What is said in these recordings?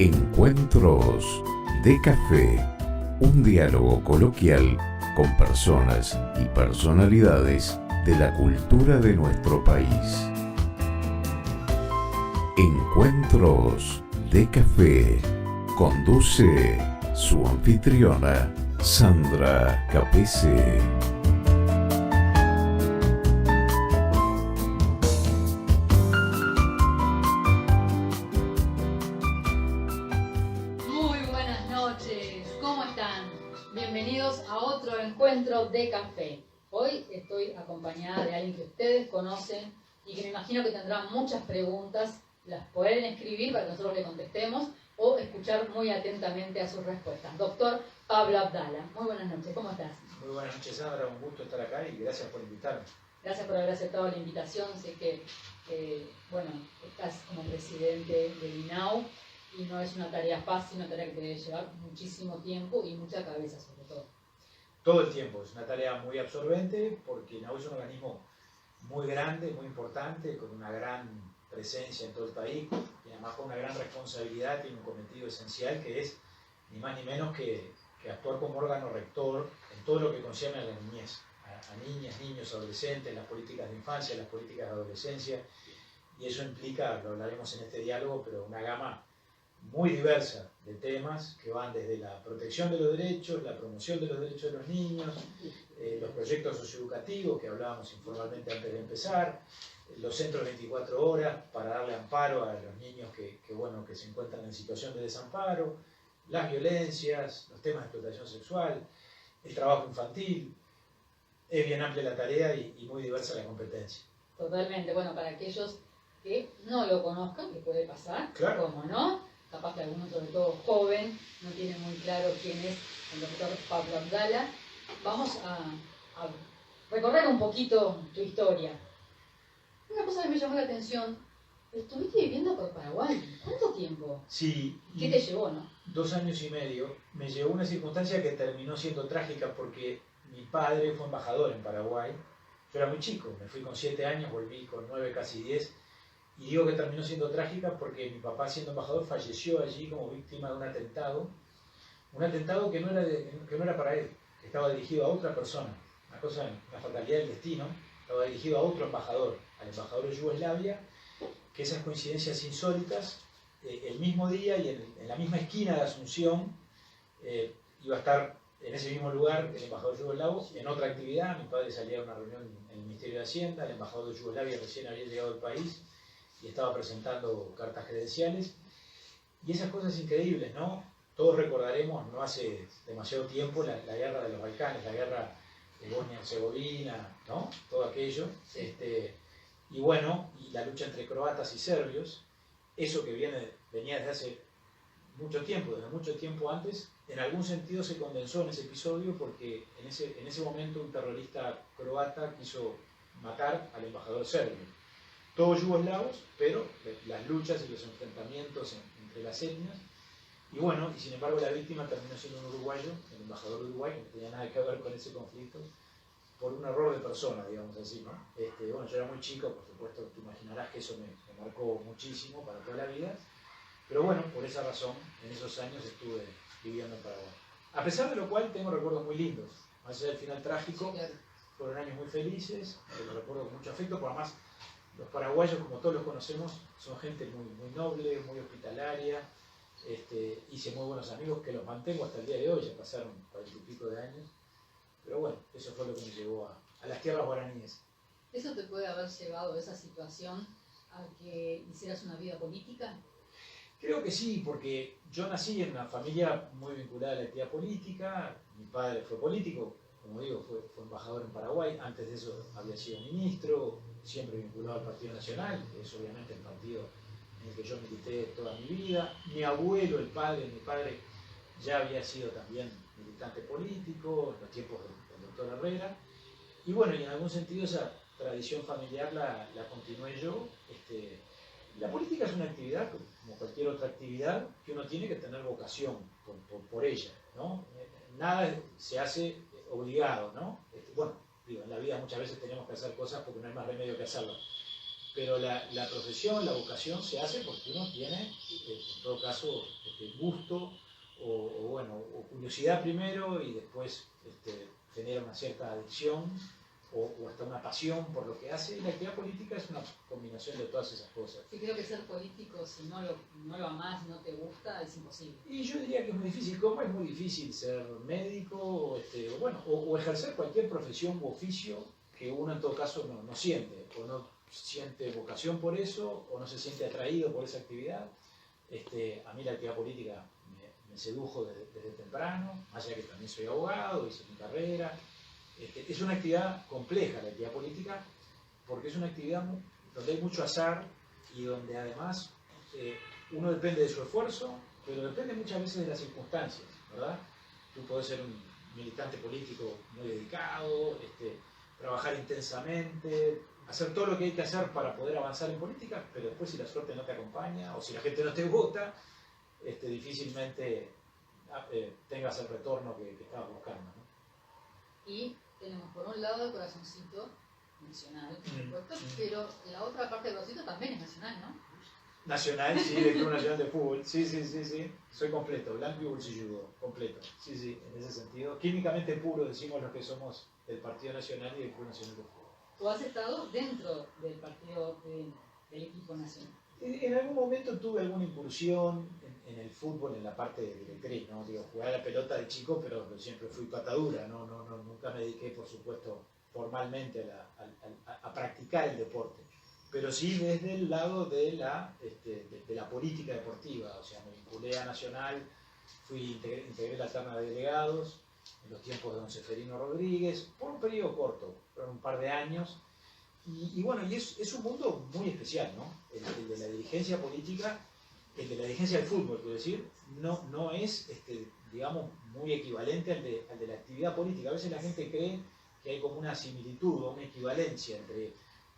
Encuentros de Café, un diálogo coloquial con personas y personalidades de la cultura de nuestro país. Encuentros de Café, conduce su anfitriona Sandra Capese. Encuentro de Café. Hoy estoy acompañada de alguien que ustedes conocen y que me imagino que tendrán muchas preguntas. Las pueden escribir para que nosotros le contestemos o escuchar muy atentamente a sus respuestas. Doctor Pablo Abdala, muy buenas noches, ¿cómo estás? Muy buenas noches, Sandra, un gusto estar acá y gracias por invitarme. Gracias por haber aceptado la invitación. Sé que estás como presidente del INAU y no es una tarea fácil, una tarea que te debe llevar muchísimo tiempo y mucha cabeza sobre todo. Todo el tiempo, es una tarea muy absorbente porque INAU es un organismo muy grande, muy importante, con una gran presencia en todo el país y además con una gran responsabilidad y un cometido esencial que es ni más ni menos que actuar como órgano rector en todo lo que concierne a la niñez, a niñas, niños, adolescentes, las políticas de infancia, las políticas de adolescencia, y eso implica, lo hablaremos en este diálogo, pero una gama muy diversa de temas que van desde la protección de los derechos, la promoción de los derechos de los niños, los proyectos socioeducativos que hablábamos informalmente antes de empezar, los centros 24 horas para darle amparo a los niños que se encuentran en situación de desamparo, las violencias, los temas de explotación sexual, el trabajo infantil. Es bien amplia la tarea y muy diversa la competencia. Totalmente. Bueno, para aquellos que no lo conozcan, que puede pasar, claro. ¿Cómo no? Capaz que alguno, sobre todo joven, no tiene muy claro quién es el doctor Pablo Abdala. Vamos a recorrer un poquito tu historia. Una cosa que me llamó la atención, estuviste viviendo por Paraguay. ¿Cuánto tiempo? Sí. ¿Qué te llevó, no? 2 años y medio. Me llevó una circunstancia que terminó siendo trágica porque mi padre fue embajador en Paraguay. Yo era muy chico, me fui con 7 años, volví con 9, casi 10. Y digo que terminó siendo trágica porque mi papá, siendo embajador, falleció allí como víctima de un atentado que no era para él, que estaba dirigido a otra persona, la fatalidad del destino, estaba dirigido a otro embajador, al embajador de Yugoslavia, que esas coincidencias insólitas, el mismo día y en la misma esquina de Asunción, iba a estar en ese mismo lugar el embajador yugoslavo en otra actividad. Mi padre salía a una reunión en el Ministerio de Hacienda, el embajador de Yugoslavia recién había llegado al país y estaba presentando cartas credenciales, y esas cosas increíbles, ¿no? Todos recordaremos, no hace demasiado tiempo, la guerra de los Balcanes, la guerra de Bosnia-Herzegovina, ¿no? Todo aquello, Sí. Y la lucha entre croatas y serbios, eso que venía desde hace mucho tiempo, desde mucho tiempo antes, en algún sentido se condensó en ese episodio porque en ese momento un terrorista croata quiso matar al embajador serbio. Todos yugoslavos, pero las luchas y los enfrentamientos entre las etnias. Y sin embargo la víctima terminó siendo un uruguayo, el embajador de Uruguay, que no tenía nada que ver con ese conflicto, por un error de persona, digamos así, ¿no? Yo era muy chico, por supuesto, tú imaginarás que eso me marcó muchísimo para toda la vida, pero por esa razón, en esos años estuve viviendo en Paraguay. A pesar de lo cual tengo recuerdos muy lindos, más allá del final trágico, fueron años muy felices, los recuerdo con mucho afecto, por además los paraguayos, como todos los conocemos, son gente muy, muy noble, muy hospitalaria. Hice muy buenos amigos que los mantengo hasta el día de hoy, ya pasaron 40 y pico de años. Pero eso fue lo que me llevó a las tierras guaraníes. ¿Eso te puede haber llevado, esa situación, a que hicieras una vida política? Creo que sí, porque yo nací en una familia muy vinculada a la actividad política. Mi padre fue político, como digo, fue embajador en Paraguay. Antes de eso había sido ministro, siempre vinculado al Partido Nacional, que es obviamente el partido en el que yo milité toda mi vida. Mi abuelo, el padre de mi padre, ya había sido también militante político en los tiempos del doctor Herrera. Y en algún sentido esa tradición familiar la continué yo. La política es una actividad, como cualquier otra actividad, que uno tiene que tener vocación por ella, ¿no? Nada se hace obligado, ¿no? En la vida muchas veces tenemos que hacer cosas porque no hay más remedio que hacerlo. Pero la profesión, la vocación se hace porque uno tiene, en todo caso, gusto o curiosidad primero y después genera una cierta adicción o hasta una pasión por lo que hace. Y la actividad política es una combinación de todas esas cosas. Sí, creo que ser político, si no lo amás, no te gusta, es imposible. Y yo diría que es muy difícil. ¿Cómo es muy difícil ser médico o ejercer cualquier profesión u oficio que uno en todo caso no siente, o no siente vocación por eso, o no se siente atraído por esa actividad? A mí la actividad política me sedujo desde temprano, más allá que también soy abogado, hice mi carrera. Es una actividad compleja la actividad política, porque es una actividad donde hay mucho azar y donde además uno depende de su esfuerzo, pero depende muchas veces de las circunstancias, ¿verdad? Tú podés ser un militante político muy dedicado, trabajar intensamente, hacer todo lo que hay que hacer para poder avanzar en política, pero después si la suerte no te acompaña o si la gente no te vota, difícilmente tengas el retorno que estabas buscando, ¿no? Y tenemos por un lado el corazoncito nacional, por supuesto, pero la otra parte del corazoncito también es nacional, ¿no? Nacional, sí, del Club Nacional de Fútbol, sí, soy completo, blanco y bolsilludo, completo, sí, en ese sentido. Químicamente puro decimos los que somos del Partido Nacional y del Club Nacional de Fútbol. ¿Tú has estado dentro del partido del equipo nacional? En algún momento tuve alguna incursión en el fútbol, en la parte de directriz, ¿no? Digo, jugar a la pelota de chico, pero siempre fui patadura, nunca me dediqué, por supuesto, formalmente a practicar el deporte, pero sí desde el lado de la política deportiva. O sea, me vinculé a Nacional, integré la terna de delegados en los tiempos de don Seferino Rodríguez, por un periodo corto, fueron un par de años. Y bueno, es un mundo muy especial, ¿no? El de la dirigencia política, el de la dirigencia del fútbol, quiero decir, no es, digamos, muy equivalente al de la actividad política. A veces la gente cree que hay como una similitud o una equivalencia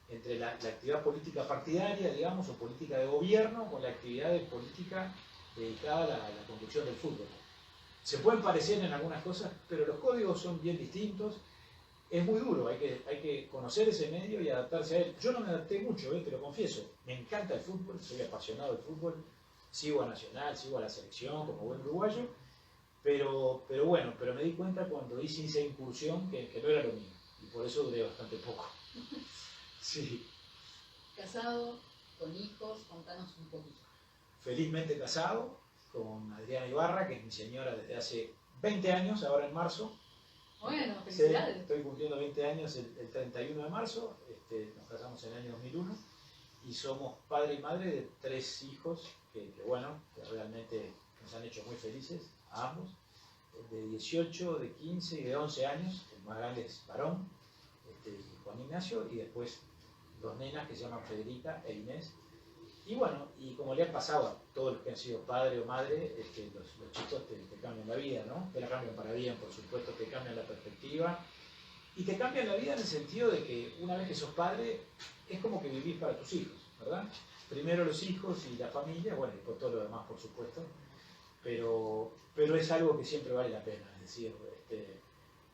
entre la actividad política partidaria, digamos, o política de gobierno, con la actividad de política dedicada a la conducción del fútbol. Se pueden parecer en algunas cosas, pero los códigos son bien distintos. Es muy duro, hay que conocer ese medio y adaptarse a él. Yo no me adapté mucho, te lo confieso. Me encanta el fútbol, soy apasionado del fútbol, sigo a Nacional, sigo a la selección como buen uruguayo, pero me di cuenta cuando hice esa incursión que no era lo mío, y por eso duré bastante poco. Sí. Casado, con hijos, contanos un poquito. Felizmente casado con Adriana Ibarra, que es mi señora desde hace 20 años, ahora en marzo. Bueno, felicidades. Sí, estoy cumpliendo 20 años el 31 de marzo, nos casamos en el año 2001 y somos padre y madre de 3 hijos que realmente nos han hecho muy felices a ambos, de 18, de 15 y de 11 años, el más grande es varón, Juan Ignacio, y después 2 nenas que se llaman Federica e Inés. Y bueno, y como le ha pasado a todos los que han sido padre o madre, los chicos te cambian la vida, ¿no? Te la cambian para bien, por supuesto, te cambian la perspectiva. Y te cambian la vida en el sentido de que una vez que sos padre, es como que vivís para tus hijos, ¿verdad? Primero los hijos y la familia, bueno, y por todo lo demás, por supuesto. Pero es algo que siempre vale la pena, es decir,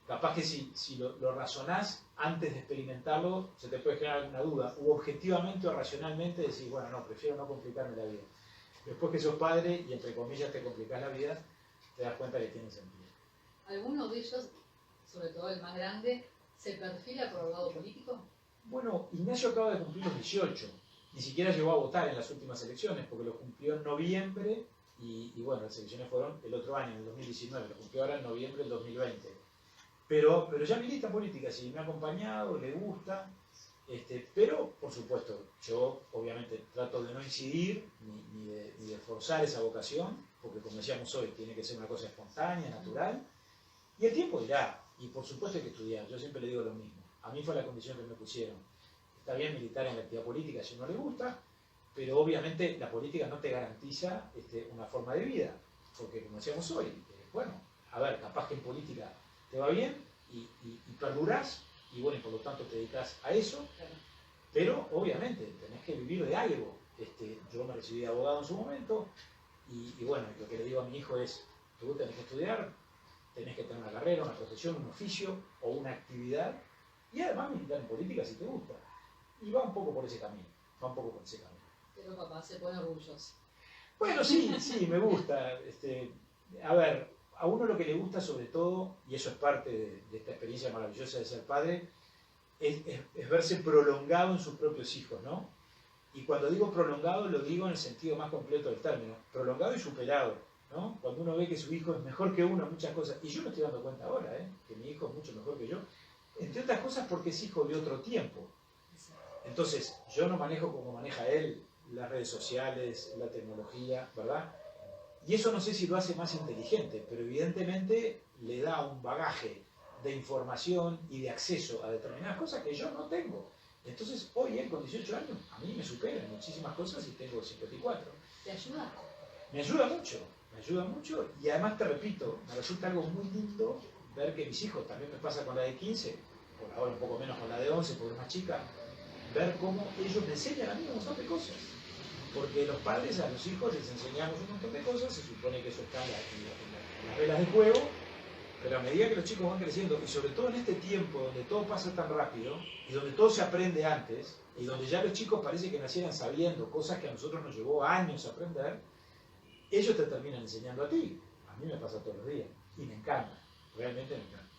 capaz que si lo razonás antes de experimentarlo, se te puede generar alguna duda, o objetivamente o racionalmente decís, bueno, no, prefiero no complicarme la vida. Después que sos padre y entre comillas te complicás la vida, te das cuenta que tiene sentido. ¿Alguno de ellos, sobre todo el más grande, se perfila por el lado político? Bueno, Ignacio acaba de cumplir los 18, ni siquiera llegó a votar en las últimas elecciones, porque lo cumplió en noviembre, y bueno, las elecciones fueron el otro año, en el 2019, lo cumplió ahora en noviembre del 2020. Pero ya milita en política, sí, me ha acompañado, le gusta, pero por supuesto, yo obviamente trato de no incidir ni de forzar esa vocación, porque como decíamos hoy, tiene que ser una cosa espontánea, natural, y el tiempo dirá, y por supuesto hay que estudiar, yo siempre le digo lo mismo, a mí fue la condición que me pusieron. Está bien militar en la actividad política si uno le gusta, pero obviamente la política no te garantiza una forma de vida, porque como decíamos hoy, a ver, capaz que en política te va bien y perdurás, y bueno, y por lo tanto te dedicas a eso, pero obviamente tenés que vivir de algo. Yo me recibí de abogado en su momento, y bueno, lo que le digo a mi hijo es, tú tenés que estudiar, tenés que tener una carrera, una profesión, un oficio o una actividad, y además militar en política si te gusta. Y va un poco por ese camino, Pero papá se pone orgulloso. Bueno, sí, me gusta. A ver, a uno lo que le gusta sobre todo, y eso es parte de esta experiencia maravillosa de ser padre, es verse prolongado en sus propios hijos, ¿no? Y cuando digo prolongado, lo digo en el sentido más completo del término, prolongado y superado, ¿no? Cuando uno ve que su hijo es mejor que uno en muchas cosas, y yo me estoy dando cuenta ahora, que mi hijo es mucho mejor que yo, entre otras cosas porque es hijo de otro tiempo. Entonces, yo no manejo como maneja él las redes sociales, la tecnología, ¿verdad? Y eso no sé si lo hace más inteligente, pero evidentemente le da un bagaje de información y de acceso a determinadas cosas que yo no tengo. Entonces, hoy él con 18 años, a mí me supera en muchísimas cosas y tengo 54. ¿Te ayuda? Me ayuda mucho y además te repito, me resulta algo muy lindo ver que mis hijos, también me pasa con la de 15, por ahora un poco menos con la de 11, porque es más chica, ver cómo ellos me enseñan a mí un montón de cosas. Porque los padres a los hijos les enseñamos un montón de cosas, se supone que eso está en las reglas del juego, pero a medida que los chicos van creciendo, y sobre todo en este tiempo donde todo pasa tan rápido, y donde todo se aprende antes, y donde ya los chicos parece que nacieran sabiendo cosas que a nosotros nos llevó años aprender, ellos te terminan enseñando a ti. A mí me pasa todos los días, y me encanta, realmente me encanta.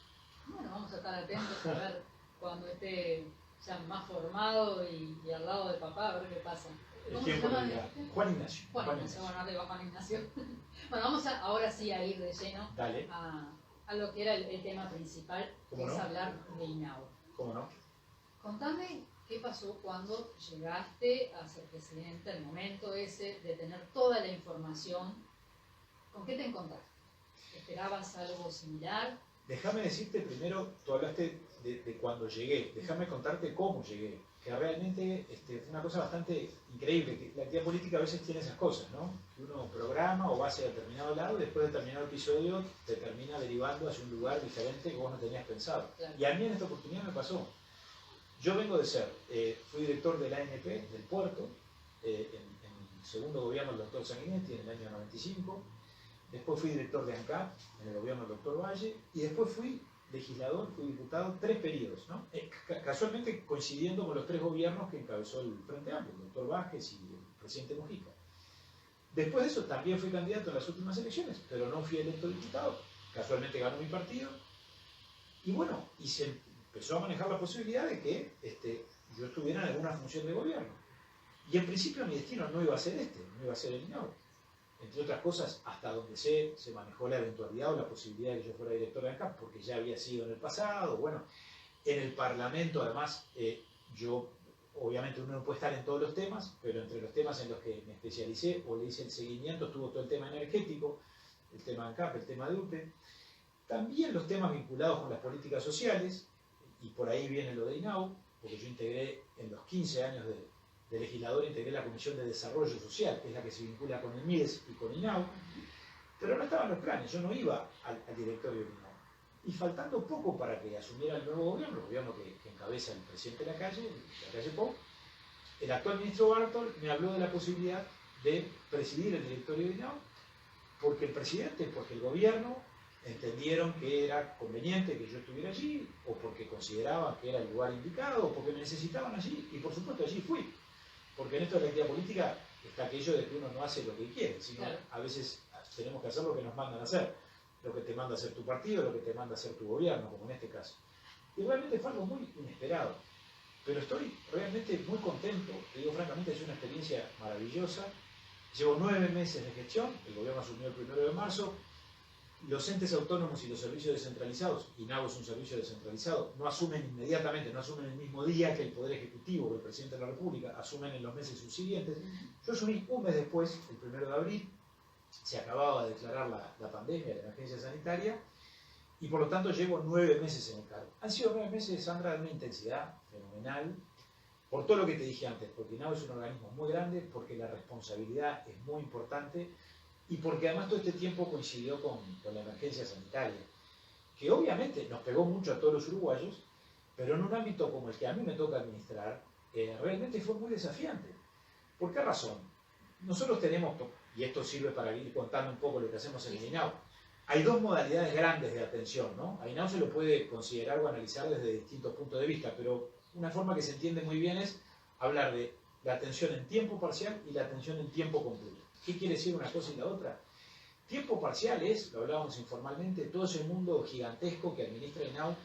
Bueno, vamos a estar atentos a ver cuando esté ya más formado y al lado de papá, a ver qué pasa. El tiempo de vida. Juan Ignacio. Juan Ignacio, bueno, le va Juan Ignacio. Bueno, vamos ahora sí a ir de lleno a lo que era el tema principal, que es hablar de INAU. ¿Cómo no? Contame qué pasó cuando llegaste a ser presidente, el momento ese de tener toda la información. ¿Con qué te encontraste? ¿Esperabas algo similar? Déjame decirte primero, tú hablaste de cuando llegué, déjame contarte cómo llegué, que realmente fue una cosa bastante increíble, que la actividad política a veces tiene esas cosas, ¿no? Que uno programa o va hacia determinado lado y después de determinado episodio te termina derivando hacia un lugar diferente que vos no tenías pensado. Claro. Y a mí en esta oportunidad me pasó. Yo vengo de ser, fui director del ANP, del puerto, en el segundo gobierno del doctor Sanguinetti en el año 95, después fui director de ANCAP en el gobierno del doctor Valle, y después fui legislador, fui diputado 3 periodos, ¿no? Casualmente coincidiendo con los 3 gobiernos que encabezó el Frente Amplio, el doctor Vázquez y el presidente Mujica. Después de eso también fui candidato en las últimas elecciones, pero no fui electo diputado, casualmente ganó mi partido, y bueno, y se empezó a manejar la posibilidad de que yo estuviera en alguna función de gobierno. Y en principio mi destino no iba a ser no iba a ser el INAU. Entre otras cosas, hasta donde se manejó la eventualidad o la posibilidad de que yo fuera director de ANCAP, porque ya había sido en el pasado. Bueno, en el Parlamento, además, yo, obviamente uno no puede estar en todos los temas, pero entre los temas en los que me especialicé o le hice el seguimiento estuvo todo el tema energético, el tema ANCAP, el tema de UTE, también los temas vinculados con las políticas sociales, y por ahí viene lo de INAU, porque yo integré en los 15 años de legislador, integré la Comisión de Desarrollo Social, que es la que se vincula con el MIDES y con INAU, pero no estaban los planes, yo no iba al directorio de INAU. Y faltando poco para que asumiera el nuevo gobierno, el gobierno que encabeza el presidente de la calle Pou, el actual ministro Bartol me habló de la posibilidad de presidir el directorio de INAU, porque el presidente, porque el gobierno entendieron que era conveniente que yo estuviera allí, o porque consideraban que era el lugar indicado, o porque me necesitaban allí, y por supuesto allí fui. Porque en esto de la actividad política está aquello de que uno no hace lo que quiere, sino claro, a veces tenemos que hacer lo que nos mandan a hacer, lo que te manda a hacer tu partido, lo que te manda a hacer tu gobierno, como en este caso. Y realmente fue algo muy inesperado, pero estoy realmente muy contento, te digo francamente, es una experiencia maravillosa. Llevo 9 meses de gestión, el gobierno asumió el 1 de marzo, los entes autónomos y los servicios descentralizados, INAU es un servicio descentralizado, no asumen inmediatamente, no asumen el mismo día que el Poder Ejecutivo o el Presidente de la República, asumen en los meses subsiguientes. Yo asumí un mes después, el 1 de abril, se acababa de declarar la pandemia, la emergencia sanitaria, y por lo tanto llevo 9 meses en el cargo. Han sido 9 meses, Sandra, de una intensidad fenomenal, por todo lo que te dije antes, porque INAU es un organismo muy grande, porque la responsabilidad es muy importante, y porque además todo este tiempo coincidió con la emergencia sanitaria, que obviamente nos pegó mucho a todos los uruguayos, pero en un ámbito como el que a mí me toca administrar, realmente fue muy desafiante. ¿Por qué razón? Nosotros tenemos, y esto sirve para ir contando un poco lo que hacemos en el INAU, hay 2 modalidades grandes de atención, ¿no? A INAU se lo puede considerar o analizar desde distintos puntos de vista, pero una forma que se entiende muy bien es hablar de la atención en tiempo parcial y la atención en tiempo completo. ¿Qué quiere decir una cosa y la otra? Tiempo parcial es, lo hablábamos informalmente, todo ese mundo gigantesco que administra INAU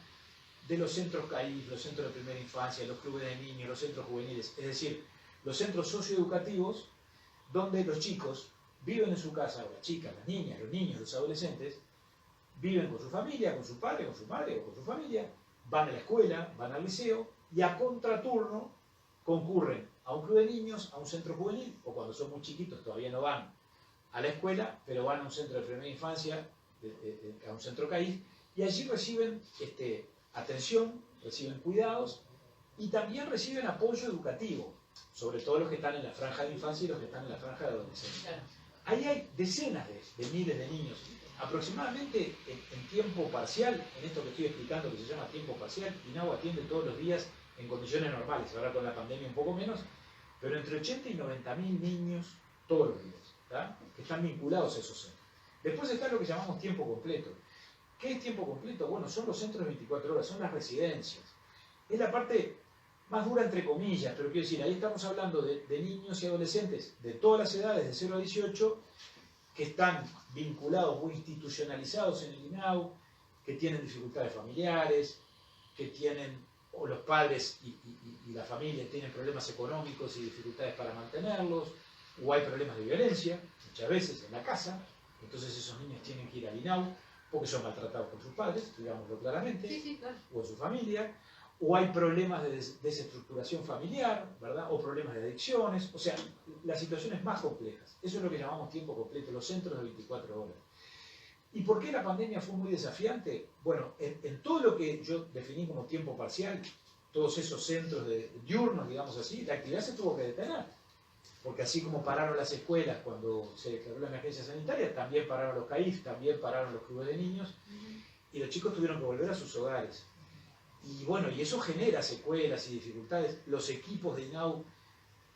de los centros CAIF, los centros de primera infancia, los clubes de niños, los centros juveniles, es decir, los centros socioeducativos donde los chicos viven en su casa, o las chicas, las niñas, los niños, los adolescentes, viven con su familia, con su padre, con su madre o con su familia, van a la escuela, van al liceo y a contraturno concurren a un club de niños, a un centro juvenil, o cuando son muy chiquitos todavía no van a la escuela, pero van a un centro de primera infancia, a un centro CAIF, y allí reciben atención, reciben cuidados y también reciben apoyo educativo, sobre todo los que están en la franja de infancia y los que están en la franja de adolescencia. Claro. Ahí hay decenas de miles de niños. Aproximadamente en tiempo parcial, en esto que estoy explicando que se llama tiempo parcial, INAU atiende todos los días en condiciones normales, ahora con la pandemia un poco menos, pero entre 80 y 90.000 niños todos los días, ¿tá? Que están vinculados a esos centros. Después está lo que llamamos tiempo completo. ¿Qué es tiempo completo? Bueno, son los centros de 24 horas, son las residencias. Es la parte más dura entre comillas, pero quiero decir, ahí estamos hablando de niños y adolescentes de todas las edades, de 0 a 18, que están vinculados o institucionalizados en el INAU, que tienen dificultades familiares, que tienen, o los padres y la familia tienen problemas económicos y dificultades para mantenerlos, o hay problemas de violencia, muchas veces en la casa, entonces esos niños tienen que ir al INAU, porque son maltratados por sus padres, digámoslo claramente, Sí, sí, claro. o en su familia, o hay problemas de desestructuración familiar, ¿verdad? O problemas de adicciones, o sea, las situaciones más complejas. Eso es lo que llamamos tiempo completo, los centros de 24 horas. ¿Y por qué la pandemia fue muy desafiante? Bueno, en todo lo que yo definí como tiempo parcial, todos esos centros diurnos, digamos así, la actividad se tuvo que detener. Porque así como pararon las escuelas cuando se declaró la emergencia sanitaria, también pararon los CAIF, también pararon los clubes de niños, y los chicos tuvieron que volver a sus hogares. Y bueno, y eso genera secuelas y dificultades. Los equipos de INAU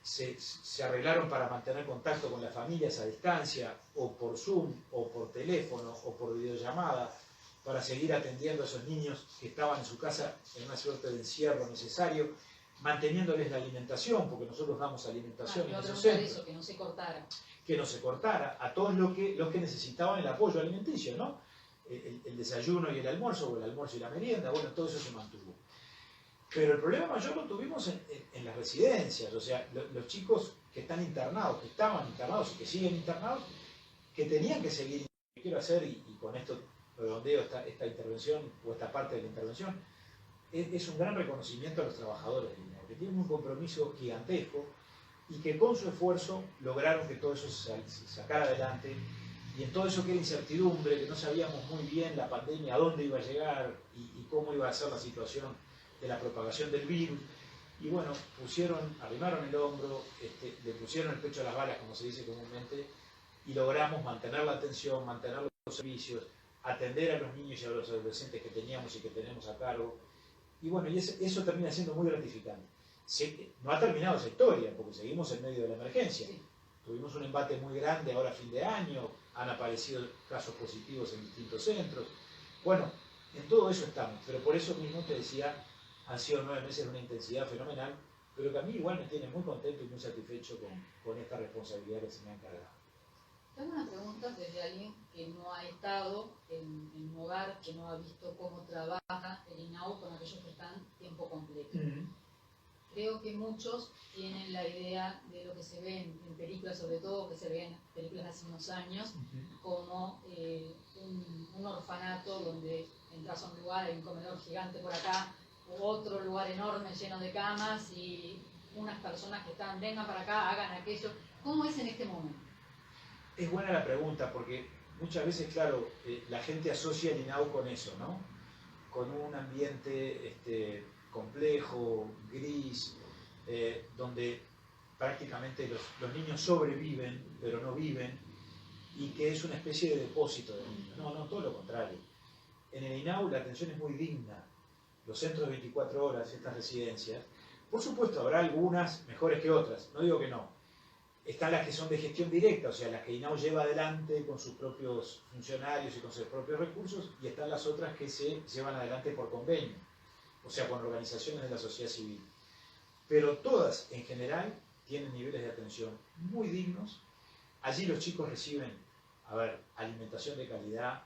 se arreglaron para mantener contacto con las familias a distancia, o por Zoom, o por teléfono, o por videollamada, para seguir atendiendo a esos niños que estaban en su casa en una suerte de encierro necesario, manteniéndoles la alimentación, porque nosotros damos alimentación en esos centros. Eso, que no se cortara. Que no se cortara, a todos los que necesitaban el apoyo alimenticio, ¿no? El desayuno y el almuerzo, o el almuerzo y la merienda, bueno, todo eso se mantuvo. Pero el problema mayor lo tuvimos en las residencias, o sea, los chicos que están internados, que estaban internados y que siguen internados, que tenían que seguir. Lo que quiero hacer, y con esto redondeo esta intervención, o esta parte de la intervención, es un gran reconocimiento a los trabajadores del INAU, que tienen un compromiso gigantesco y que con su esfuerzo lograron que todo eso se sacara adelante. Y en todo eso que era incertidumbre, que no sabíamos muy bien la pandemia, a dónde iba a llegar y cómo iba a ser la situación de la propagación del virus. Y bueno, arrimaron el hombro, le pusieron el pecho a las balas, como se dice comúnmente, y logramos mantener la atención, mantener los servicios, atender a los niños y a los adolescentes que teníamos y que tenemos a cargo. Y bueno, y eso termina siendo muy gratificante. No ha terminado esa historia, porque seguimos en medio de la emergencia. Sí. Tuvimos un embate muy grande ahora a fin de año, han aparecido casos positivos en distintos centros. Bueno, en todo eso estamos, pero por eso mismo te decía, han sido 9 meses de una intensidad fenomenal, pero que a mí igual me tiene muy contento y muy satisfecho con esta responsabilidad que se me ha encargado. Tengo una pregunta desde alguien que no ha estado en un hogar, que no ha visto cómo trabaja el INAU con aquellos que están tiempo completo. Creo que muchos tienen la idea de lo que se ve en películas, sobre todo que se ven en películas de hace unos años, como un orfanato donde entras a un lugar, hay un comedor gigante por acá, u otro lugar enorme lleno de camas y unas personas que están, vengan para acá, hagan aquello. ¿Cómo es en este momento? Es buena la pregunta, porque muchas veces, claro, la gente asocia el INAU con eso, ¿no? Con un ambiente complejo, gris, donde prácticamente los niños sobreviven, pero no viven, y que es una especie de depósito de niños. No, todo lo contrario. En el INAU la atención es muy digna. Los centros de 24 horas, estas residencias, por supuesto habrá algunas mejores que otras, no digo que no. Están las que son de gestión directa, o sea, las que INAU lleva adelante con sus propios funcionarios y con sus propios recursos, y están las otras que se llevan adelante por convenio, o sea, con organizaciones de la sociedad civil. Pero todas, en general, tienen niveles de atención muy dignos. Allí los chicos reciben, alimentación de calidad,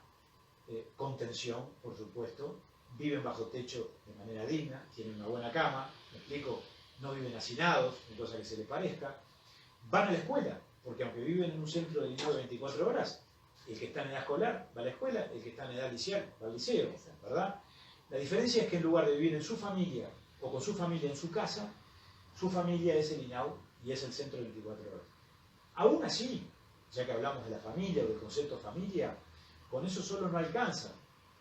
contención, por supuesto, viven bajo techo de manera digna, tienen una buena cama, ¿me explico? No viven hacinados, ni cosa que se les parezca. Van a la escuela, porque aunque viven en un centro de INAU de 24 horas, el que está en edad escolar va a la escuela, el que está en edad liceal va al liceo, ¿verdad? La diferencia es que en lugar de vivir en su familia o con su familia en su casa, su familia es el INAU y es el centro de 24 horas. Aún así, ya que hablamos de la familia o del concepto familia, con eso solo no alcanza.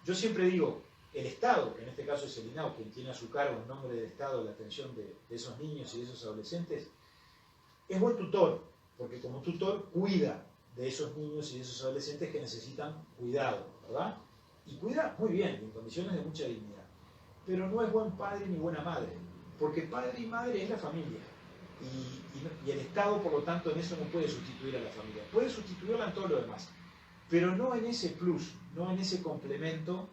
Yo siempre digo, el Estado, que en este caso es el INAU, quien tiene a su cargo en nombre del Estado la atención de esos niños y de esos adolescentes, es buen tutor, porque como tutor cuida de esos niños y de esos adolescentes que necesitan cuidado, ¿verdad? Y cuida muy bien, en condiciones de mucha dignidad. Pero no es buen padre ni buena madre, porque padre y madre es la familia. Y el Estado, por lo tanto, en eso no puede sustituir a la familia. Puede sustituirla en todo lo demás, pero no en ese plus, no en ese complemento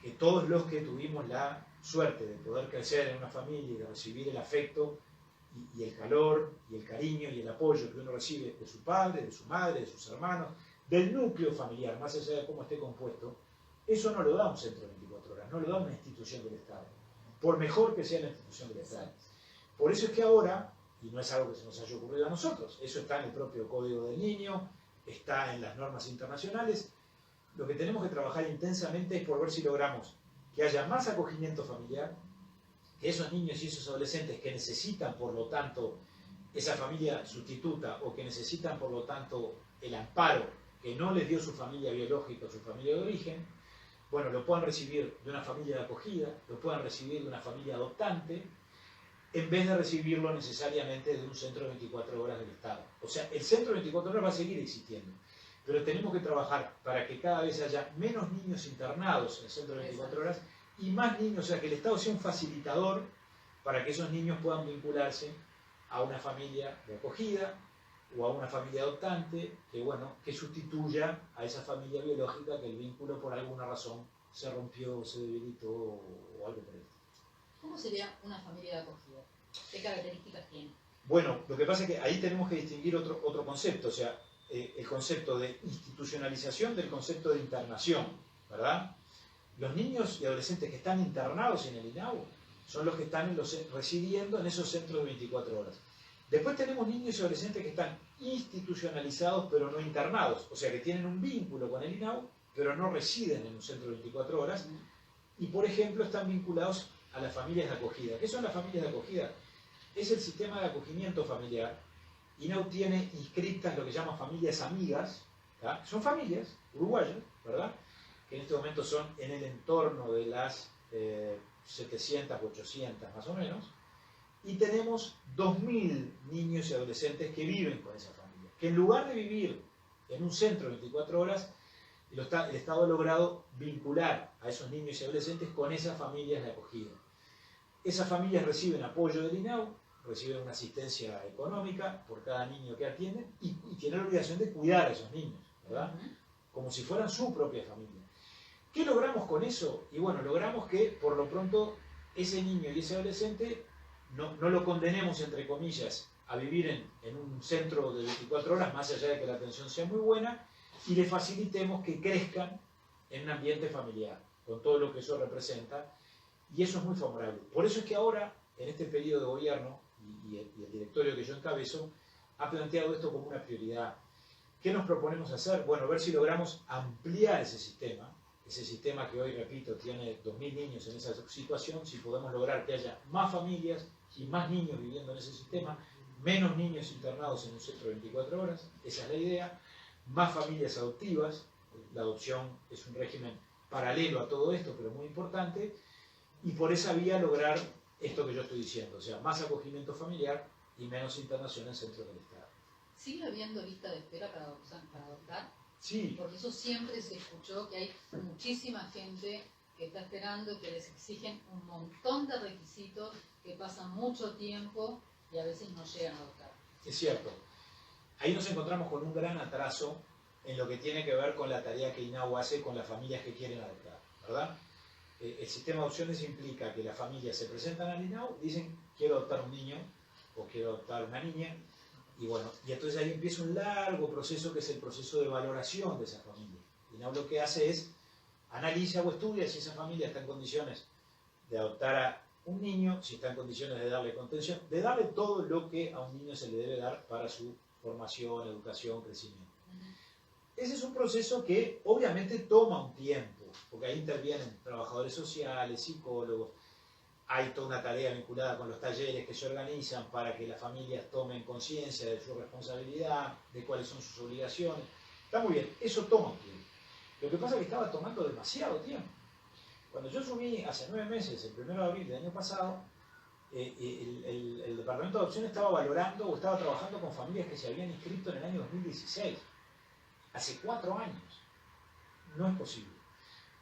que todos los que tuvimos la suerte de poder crecer en una familia y de recibir el afecto y el calor y el cariño y el apoyo que uno recibe de su padre, de su madre, de sus hermanos, del núcleo familiar, más allá de cómo esté compuesto, eso no lo da un centro de 24 horas, no lo da una institución del Estado, por mejor que sea la institución del Estado. Por eso es que ahora, y no es algo que se nos haya ocurrido a nosotros, eso está en el propio Código del Niño, está en las normas internacionales, lo que tenemos que trabajar intensamente es por ver si logramos que haya más acogimiento familiar, que esos niños y esos adolescentes que necesitan, por lo tanto, esa familia sustituta o que necesitan, por lo tanto, el amparo que no les dio su familia biológica o su familia de origen, bueno, lo puedan recibir de una familia de acogida, lo puedan recibir de una familia adoptante, en vez de recibirlo necesariamente de un centro de 24 horas del Estado. O sea, el centro de 24 horas va a seguir existiendo, pero tenemos que trabajar para que cada vez haya menos niños internados en el centro de 24 horas y más niños, o sea, que el Estado sea un facilitador para que esos niños puedan vincularse a una familia de acogida o a una familia adoptante que, bueno, que sustituya a esa familia biológica que el vínculo por alguna razón se rompió, se debilitó o algo por el estilo. ¿Cómo sería una familia de acogida? ¿Qué características tiene? Bueno, lo que pasa es que ahí tenemos que distinguir otro concepto, o sea, el concepto de institucionalización del concepto de internación, ¿verdad? Los niños y adolescentes que están internados en el INAU son los que están residiendo en esos centros de 24 horas. Después tenemos niños y adolescentes que están institucionalizados pero no internados, o sea que tienen un vínculo con el INAU pero no residen en un centro de 24 horas y por ejemplo están vinculados a las familias de acogida. ¿Qué son las familias de acogida? Es el sistema de acogimiento familiar. INAU tiene inscritas lo que llaman familias amigas, ¿tá? Son familias uruguayas, ¿verdad? Que en este momento son en el entorno de las 700, 800 más o menos, y tenemos 2.000 niños y adolescentes que viven con esa familia, que en lugar de vivir en un centro 24 horas, el Estado ha logrado vincular a esos niños y adolescentes con esas familias de acogida. Esas familias reciben apoyo del INAU, reciben una asistencia económica por cada niño que atienden y tienen la obligación de cuidar a esos niños, ¿verdad? Como si fueran su propia familia. ¿Qué logramos con eso? Y bueno, logramos que por lo pronto ese niño y ese adolescente no lo condenemos, entre comillas, a vivir en un centro de 24 horas, más allá de que la atención sea muy buena, y le facilitemos que crezcan en un ambiente familiar, con todo lo que eso representa, y eso es muy favorable. Por eso es que ahora, en este periodo de gobierno, y el directorio que yo encabezo, ha planteado esto como una prioridad. ¿Qué nos proponemos hacer? Bueno, ver si logramos ampliar ese sistema que hoy, repito, tiene 2.000 niños en esa situación, si podemos lograr que haya más familias y más niños viviendo en ese sistema, menos niños internados en un centro de 24 horas, esa es la idea, más familias adoptivas, la adopción es un régimen paralelo a todo esto, pero muy importante, y por esa vía lograr esto que yo estoy diciendo, o sea, más acogimiento familiar y menos internación en centros del Estado. ¿Sigue habiendo lista de espera para adoptar? Sí. Porque eso siempre se escuchó, que hay muchísima gente que está esperando, que les exigen un montón de requisitos, que pasan mucho tiempo y a veces no llegan a adoptar. Es cierto. Ahí nos encontramos con un gran atraso en lo que tiene que ver con la tarea que INAU hace con las familias que quieren adoptar, ¿verdad? El sistema de opciones implica que las familias se presentan al INAU, dicen quiero adoptar un niño, o quiero adoptar una niña. Y bueno, y entonces ahí empieza un largo proceso que es el proceso de valoración de esa familia. INAU lo que hace es analiza o estudia si esa familia está en condiciones de adoptar a un niño, si está en condiciones de darle contención, de darle todo lo que a un niño se le debe dar para su formación, educación, crecimiento. Ese es un proceso que obviamente toma un tiempo, porque ahí intervienen trabajadores sociales, psicólogos, hay toda una tarea vinculada con los talleres que se organizan para que las familias tomen conciencia de su responsabilidad, de cuáles son sus obligaciones. Está muy bien, eso toma un tiempo. Lo que pasa es que estaba tomando demasiado tiempo. Cuando yo asumí hace 9 meses, el 1 de abril del año pasado, el Departamento de Adopción estaba valorando o estaba trabajando con familias que se habían inscrito en el año 2016. Hace 4 años. No es posible.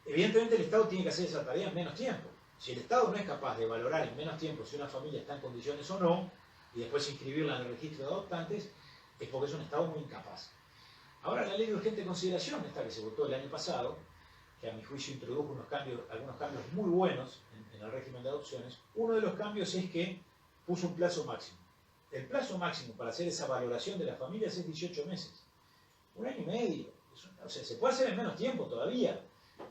Evidentemente el Estado tiene que hacer esa tarea en menos tiempo. Si el Estado no es capaz de valorar en menos tiempo si una familia está en condiciones o no, y después inscribirla en el registro de adoptantes, es porque es un Estado muy incapaz. Ahora la ley de urgente consideración, esta que se votó el año pasado, que a mi juicio introdujo algunos cambios muy buenos en el régimen de adopciones, uno de los cambios es que puso un plazo máximo. El plazo máximo para hacer esa valoración de las familias es 18 meses. 1 año y medio. O sea, se puede hacer en menos tiempo todavía,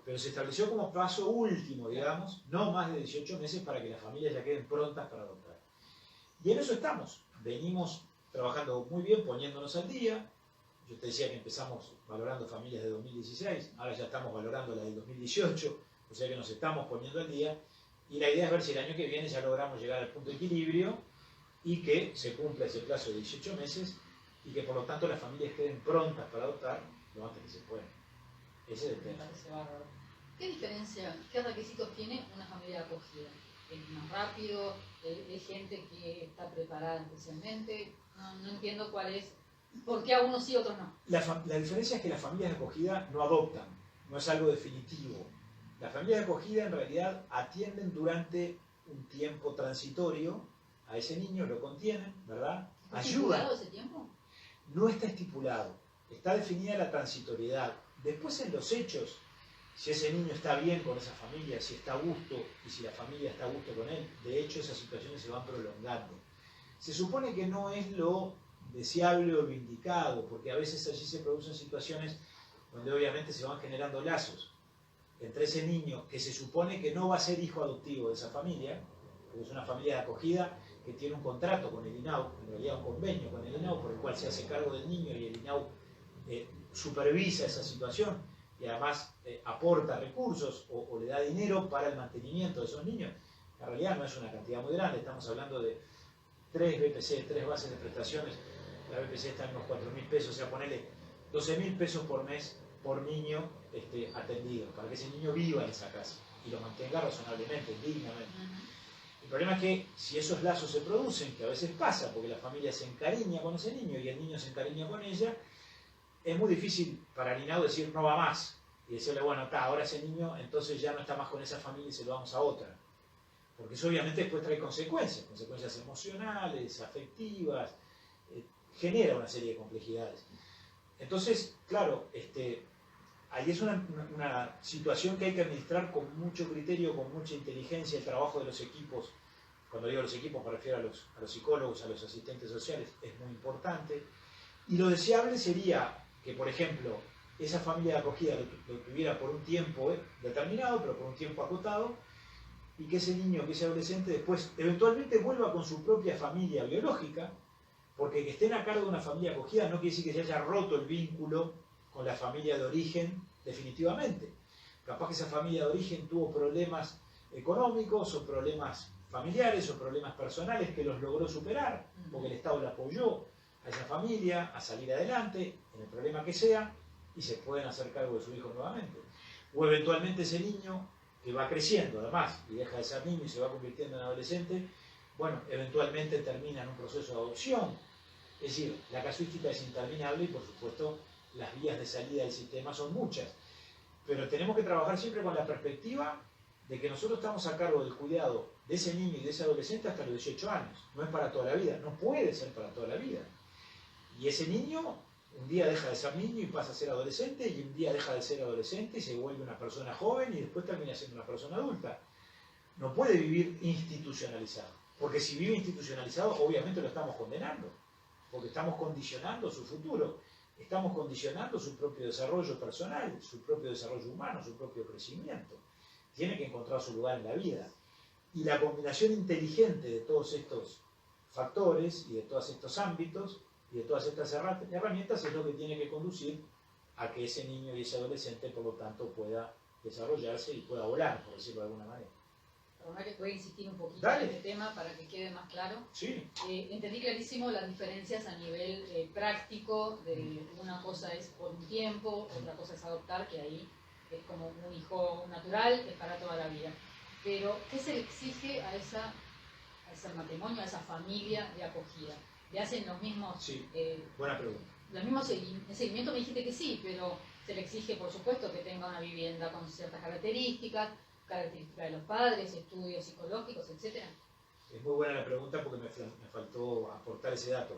pero se estableció como plazo último, digamos, no más de 18 meses para que las familias ya queden prontas para adoptar. Y en eso estamos. Venimos trabajando muy bien, poniéndonos al día. Yo te decía que empezamos valorando familias de 2016, ahora ya estamos valorando la del 2018, o sea que nos estamos poniendo al día. Y la idea es ver si el año que viene ya logramos llegar al punto de equilibrio y que se cumpla ese plazo de 18 meses y que por lo tanto las familias queden prontas para adoptar lo antes que se pueda. Ese es el tema. ¿Qué diferencia, qué requisitos tiene una familia de acogida? ¿Es más rápido? ¿Es gente que está preparada especialmente? No entiendo cuál es, por qué a unos sí y a otros no. La diferencia es que las familias de acogida no adoptan, no es algo definitivo. Las familias de acogida en realidad atienden durante un tiempo transitorio a ese niño, lo contienen, ¿verdad? ¿Está estipulado ese tiempo? No está estipulado, está definida la transitoriedad. Después en los hechos, si ese niño está bien con esa familia, si está a gusto y si la familia está a gusto con él, de hecho esas situaciones se van prolongando. Se supone que no es lo deseable o lo indicado, porque a veces allí se producen situaciones donde obviamente se van generando lazos entre ese niño que se supone que no va a ser hijo adoptivo de esa familia, porque es una familia de acogida que tiene un contrato con el INAU, en realidad un convenio con el INAU por el cual se hace cargo del niño y el INAU supervisa esa situación y además aporta recursos o le da dinero para el mantenimiento de esos niños. En realidad no es una cantidad muy grande, estamos hablando de 3 BPC, 3 bases de prestaciones. La BPC está en unos 4.000 pesos, o sea, ponele 12.000 pesos por mes por niño atendido, para que ese niño viva en esa casa y lo mantenga razonablemente, dignamente. El problema es que si esos lazos se producen, que a veces pasa, porque la familia se encariña con ese niño y el niño se encariña con ella, es muy difícil para el INAU decir no va más y decirle, bueno, ahora ese niño entonces ya no está más con esa familia y se lo damos a otra. Porque eso obviamente después trae consecuencias, consecuencias emocionales, afectivas, genera una serie de complejidades. Entonces, claro, ahí es una situación que hay que administrar con mucho criterio, con mucha inteligencia. El trabajo de los equipos, cuando digo los equipos me refiero a los psicólogos, a los asistentes sociales, es muy importante. Y lo deseable sería que, por ejemplo, esa familia de acogida lo tuviera por un tiempo determinado, pero por un tiempo acotado, y que ese niño, que ese adolescente después eventualmente vuelva con su propia familia biológica, porque que estén a cargo de una familia acogida no quiere decir que se haya roto el vínculo con la familia de origen definitivamente. Capaz que esa familia de origen tuvo problemas económicos o problemas familiares o problemas personales que los logró superar, porque el Estado le apoyó a esa familia a salir adelante en el problema que sea y se pueden hacer cargo de su hijo nuevamente. O eventualmente ese niño que va creciendo además y deja de ser niño y se va convirtiendo en adolescente, bueno, eventualmente termina en un proceso de adopción. Es decir, la casuística es interminable y por supuesto las vías de salida del sistema son muchas. Pero tenemos que trabajar siempre con la perspectiva de que nosotros estamos a cargo del cuidado de ese niño y de ese adolescente hasta los 18 años. No es para toda la vida, no puede ser para toda la vida. Y ese niño un día deja de ser niño y pasa a ser adolescente, y un día deja de ser adolescente y se vuelve una persona joven y después termina siendo una persona adulta. No puede vivir institucionalizado. Porque si vive institucionalizado, obviamente lo estamos condenando, porque estamos condicionando su futuro, estamos condicionando su propio desarrollo personal, su propio desarrollo humano, su propio crecimiento. Tiene que encontrar su lugar en la vida. Y la combinación inteligente de todos estos factores y de todos estos ámbitos y de todas estas herramientas es lo que tiene que conducir a que ese niño y ese adolescente, por lo tanto, pueda desarrollarse y pueda volar, por decirlo de alguna manera. Perdona que voy a insistir un poquito Dale. en este tema para que quede más claro. Sí. Entendí clarísimo las diferencias a nivel práctico, de una cosa es por un tiempo, otra cosa es adoptar, que ahí es como un hijo natural, es para toda la vida. Pero, ¿qué se le exige a ese matrimonio, a esa familia de acogida? ¿Le hacen los mismos... Sí, buena pregunta. Los mismos seguimientos? Me dijiste que sí, pero se le exige, por supuesto, que tenga una vivienda con ciertas características de los padres, estudios psicológicos, etc. Es muy buena la pregunta porque me faltó aportar ese dato.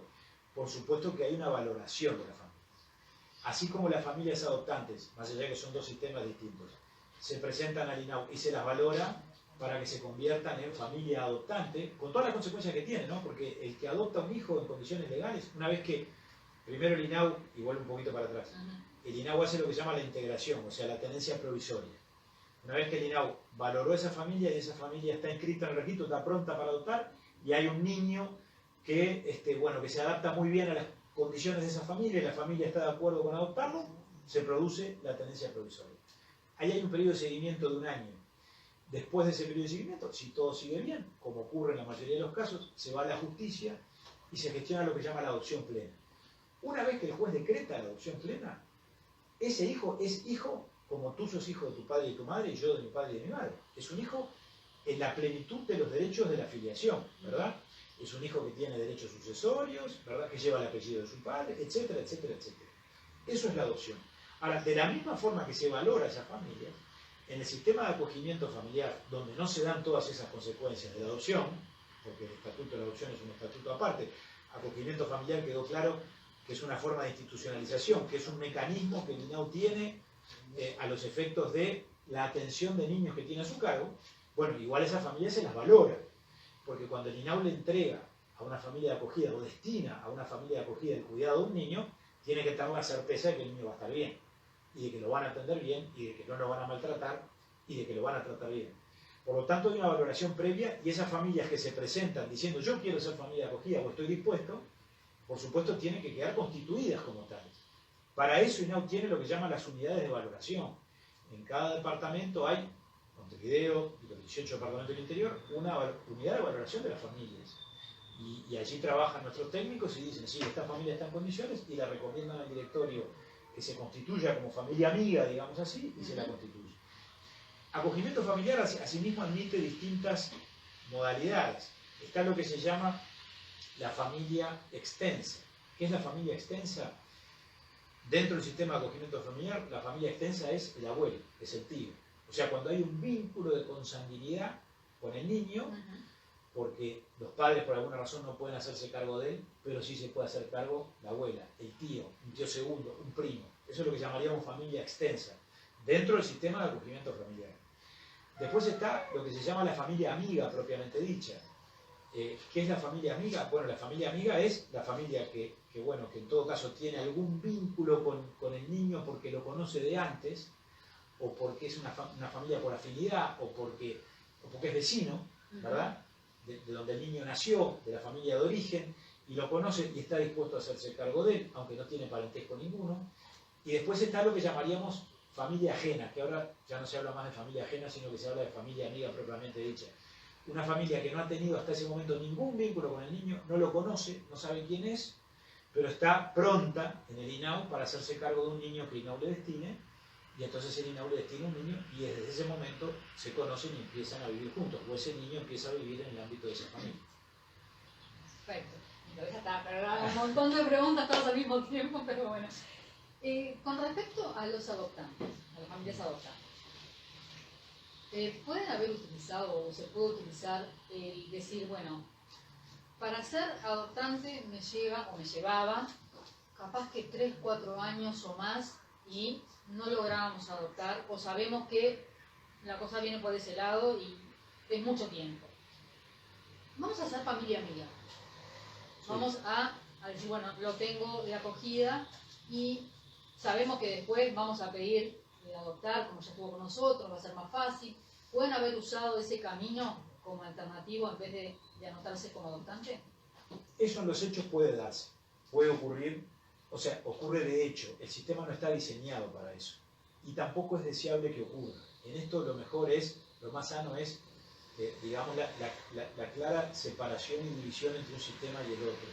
Por supuesto que hay una valoración de la familia. Así como las familias adoptantes, más allá de que son dos sistemas distintos, se presentan al INAU y se las valora para que se conviertan en familia adoptante, con todas las consecuencias que tiene, ¿no? Porque el que adopta un hijo en condiciones legales, una vez que, primero el INAU, y vuelvo un poquito para atrás, el INAU hace lo que se llama la integración, o sea, la tenencia provisoria. Una vez que el INAU valoró esa familia y esa familia está inscrita en el registro, está pronta para adoptar, y hay un niño que, que se adapta muy bien a las condiciones de esa familia y la familia está de acuerdo con adoptarlo, se produce la tenencia provisoria. Ahí hay un periodo de seguimiento de 1 año. Después de ese periodo de seguimiento, si todo sigue bien, como ocurre en la mayoría de los casos, se va a la justicia y se gestiona lo que se llama la adopción plena. Una vez que el juez decreta la adopción plena, ese hijo es hijo como tú sos hijo de tu padre y tu madre y yo de mi padre y de mi madre. Es un hijo en la plenitud de los derechos de la filiación, ¿verdad? Es un hijo que tiene derechos sucesorios, ¿verdad? Que lleva el apellido de su padre, etcétera, etcétera, etcétera. Eso es la adopción. Ahora, de la misma forma que se valora esa familia, en el sistema de acogimiento familiar, donde no se dan todas esas consecuencias de la adopción, porque el estatuto de la adopción es un estatuto aparte, acogimiento familiar quedó claro que es una forma de institucionalización, que es un mecanismo que el INAU tiene a los efectos de la atención de niños que tiene a su cargo. Bueno, igual esas familias se las valora, porque cuando el INAU le entrega a una familia de acogida o destina a una familia de acogida el cuidado de un niño, tiene que tener la certeza de que el niño va a estar bien, y de que lo van a atender bien, y de que no lo van a maltratar, y de que lo van a tratar bien. Por lo tanto, hay una valoración previa, y esas familias que se presentan diciendo yo quiero ser familia de acogida o estoy dispuesto, por supuesto tienen que quedar constituidas como tales. Para eso INAU tiene lo que llaman las unidades de valoración. En cada departamento hay, Montevideo y los 18 departamentos del interior, una unidad de valoración de las familias. Y allí trabajan nuestros técnicos y dicen, sí, esta familia está en condiciones, y la recomiendan al directorio que se constituya como familia amiga, digamos así, y se la constituye. Acogimiento familiar asimismo admite distintas modalidades. Está lo que se llama la familia extensa. ¿Qué es la familia extensa? Dentro del sistema de acogimiento familiar, la familia extensa es el abuelo, es el tío. O sea, cuando hay un vínculo de consanguinidad con el niño, porque los padres por alguna razón no pueden hacerse cargo de él, pero sí se puede hacer cargo la abuela, el tío, un tío segundo, un primo. Eso es lo que llamaríamos familia extensa, dentro del sistema de acogimiento familiar. Después está lo que se llama la familia amiga propiamente dicha. ¿Qué es la familia amiga? Bueno, la familia amiga es la familia que en todo caso tiene algún vínculo con el niño porque lo conoce de antes, o porque es una familia por afinidad, o porque es vecino, ¿verdad? De donde el niño nació, de la familia de origen, y lo conoce y está dispuesto a hacerse cargo de él, aunque no tiene parentesco ninguno. Y después está lo que llamaríamos familia ajena, que ahora ya no se habla más de familia ajena, sino que se habla de familia amiga propiamente dicha. Una familia que no ha tenido hasta ese momento ningún vínculo con el niño, no lo conoce, no sabe quién es, pero está pronta en el INAU para hacerse cargo de un niño que el INAU le destine, y entonces el INAU le destina un niño, y desde ese momento se conocen y empiezan a vivir juntos, o ese niño empieza a vivir en el ámbito de esa familia. Perfecto. Entonces ya está, pero un montón de preguntas todas al mismo tiempo, pero bueno. Con respecto a los adoptantes, a las familias adoptantes, ¿pueden haber utilizado o se puede utilizar el decir, bueno, para ser adoptante me llevaba capaz que 3, 4 años o más y no lográbamos adoptar, o sabemos que la cosa viene por ese lado y es mucho tiempo? vamos a ser familia amiga. Sí. Vamos a decir, bueno, lo tengo de acogida y sabemos que después vamos a pedir de adoptar, como ya estuvo con nosotros, va a ser más fácil. ¿Pueden haber usado ese camino como alternativo en vez de anotarse como adoptante? Eso en los hechos puede darse, puede ocurrir, o sea, ocurre de hecho. El sistema no está diseñado para eso. Y tampoco es deseable que ocurra. En esto lo mejor es, lo más sano es, digamos, la clara separación y división entre un sistema y el otro.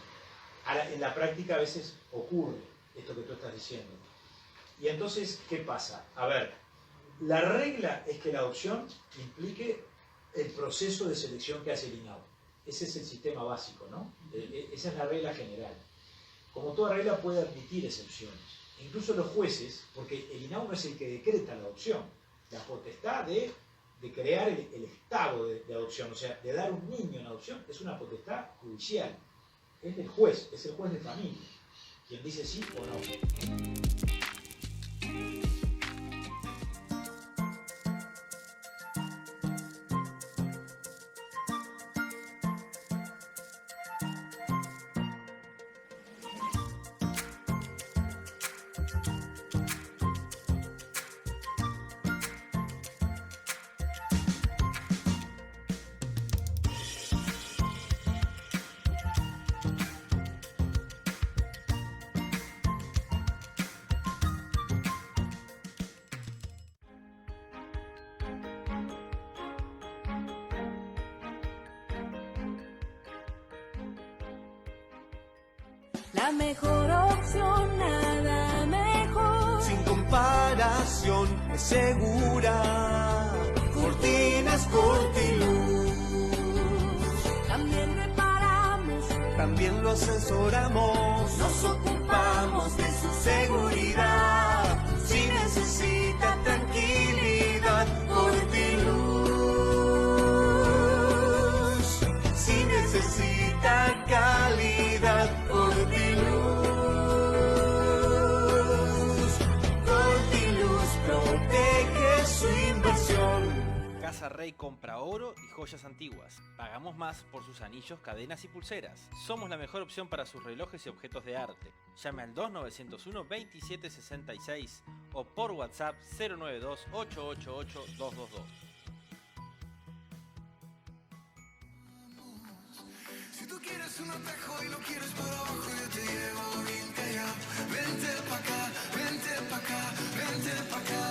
Ahora, en la práctica a veces ocurre esto que tú estás diciendo. Y entonces, ¿qué pasa? A ver, la regla es que la adopción implique el proceso de selección que hace el INAU. Ese es el sistema básico, ¿no? Esa es la regla general. Como toda regla puede admitir excepciones. Incluso los jueces, porque el INAU no es el que decreta la adopción, la potestad de crear el estado de adopción, o sea, de dar un niño en adopción, es una potestad judicial. Es del juez, es el juez de familia, quien dice sí o no. La mejor opción, nada mejor. Sin comparación, es segura. Cortinas Cortiluz. También reparamos, También lo asesoramos. Nos ocupamos de su seguridad. Si necesita tranquilidad, Cortiluz. Si necesita calidad, protege su inversión. Casa Rey compra oro y joyas antiguas. Pagamos más por sus anillos, cadenas y pulseras. Somos la mejor opción para sus relojes y objetos de arte. Llame al 2901-2766 o por WhatsApp 092-888-222. Si tú quieres un atajo y lo quieres para abajo, yo te llevo bien callado. Vente pa' acá, vente pa' acá, vente pa' acá.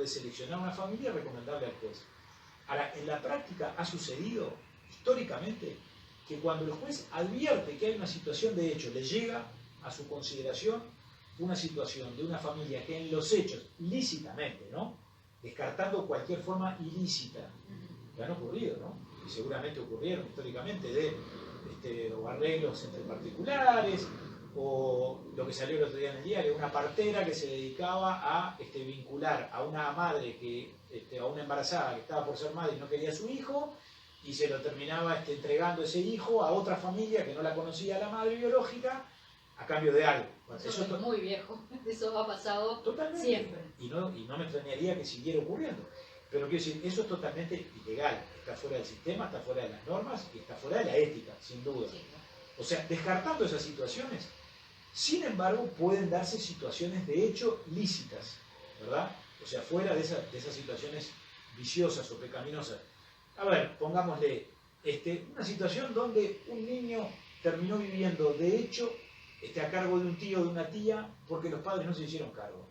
Seleccionar una familia y recomendarle al juez. Ahora, en la práctica ha sucedido históricamente que cuando el juez advierte que hay una situación de hecho, le llega a su consideración una situación de una familia que en los hechos, lícitamente, ¿no? Descartando cualquier forma ilícita, que han ocurrido, ¿no? Y seguramente ocurrieron históricamente, o arreglos entre particulares, o lo que salió el otro día en el diario, una partera que se dedicaba a vincular a una madre, a una embarazada que estaba por ser madre y no quería a su hijo, y se lo terminaba entregando ese hijo a otra familia que no la conocía la madre biológica, a cambio de algo. Bueno, eso es muy viejo, eso ha pasado totalmente, siempre. Y no me extrañaría que siguiera ocurriendo. Pero quiero decir, eso es totalmente ilegal, está fuera del sistema, está fuera de las normas y está fuera de la ética, sin duda. Sí, ¿no? O sea, descartando esas situaciones, sin embargo, pueden darse situaciones de hecho lícitas, ¿verdad? O sea, fuera de esas situaciones viciosas o pecaminosas. A ver, pongámosle una situación donde un niño terminó viviendo de hecho a cargo de un tío o de una tía porque los padres no se hicieron cargo.